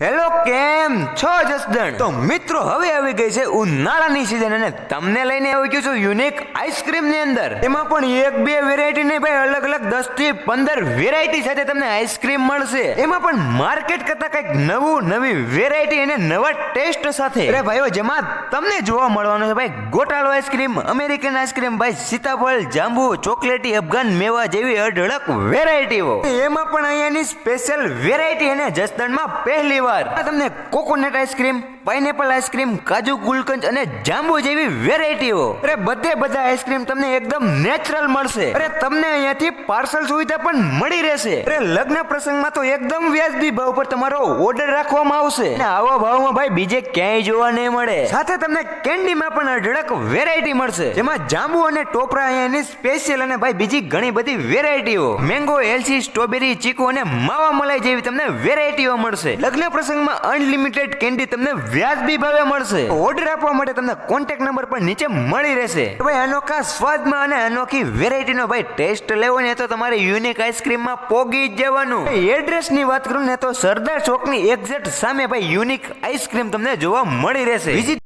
Hello, કેમ છો જસદણ? તો મિત્રો હવે આવી ગઈ છે ઉનાળાની સીઝન અને તમને લઈને આવી ગયો છું યુનિક આઈસ્ક્રીમ ની અંદર. એમાં પણ એક બે વેરાયટી નહીં ભાઈ, અલગ અલગ 10 થી 15 વેરાયટી સાથે તમને આઈસ્ક્રીમ મળશે. એમાં પણ માર્કેટ કરતા કંઈક નવી વેરાયટી અને નવા ટેસ્ટ સાથે. અરે ભાઈઓ, જેમાં તમને જોવા મળવાનું છે ભાઈ ગોટાળો આઈસ્ક્રીમ, અમેરિકન આઈસ્ક્રીમ, ભાઈ સીતાફળ, જાંબુ, ચોકલેટી, અફઘાન મેવા જેવી અઢળક વેરાયટીઓ. એમાં પણ અહીંયાની સ્પેશિયલ વેરાયટી અને જસદણમાં પહેલી વાર તમને કોકોનટ આઈસ્ક્રીમ, પાઇનેપલ આઈસ્ક્રીમ, કાજુ ગુલકંદ અને જાંબુ જેવી વેરાયટીઓ. અરે બધા આઈસ્ક્રીમ તમને એકદમ નેચરલ મળશે. અરે તમને અહીંયાથી પાર્સલ સુવિધા પણ મળી રહેશે. અરે લગ્ન પ્રસંગમાં તો એકદમ વ્યાજબી ભાવ પર તમારો ઓર્ડર રાખવામાં આવશે અને આવા ભાવમાં ભાઈ બીજે ક્યાંય જોવા નહીં મળે. સાથે તમને કેન્ડીમાં પણ અઢળક વેરાયટી મળશે, જેમાં જાંબુ અને ટોપરા અહીંયાની સ્પેશિયલ અને ભાઈ બીજી ઘણી બધી વેરાયટીઓ. મેંગો, એલચી, સ્ટ્રોબેરી, ચીકુ અને માવા મલાઈ જેવી તમને વેરાયટીઓ મળશે. લગ્ન પ્રસંગમાં અનલિમિટેડ કેન્ડી તમને વ્યાજબી ભાવે મળશે. ઓર્ડર આપવા માટે તમને કોન્ટેક્ટ નંબર પણ નીચે મળી રહેશે. ભાઈ અનોખા સ્વાદમાં અને અનોખી વેરાયટીનો ભાઈ ટેસ્ટ લેવો ને તો તમારે યુનિક આઈસ્ક્રીમમાં પોગી જ જવાનું. એડ્રેસની વાત કરું ને તો સરદાર ચોકની એક્ઝેક્ટ સામે ભાઈ યુનિક આઈસ્ક્રીમ તમને જોવા મળી રહેશે.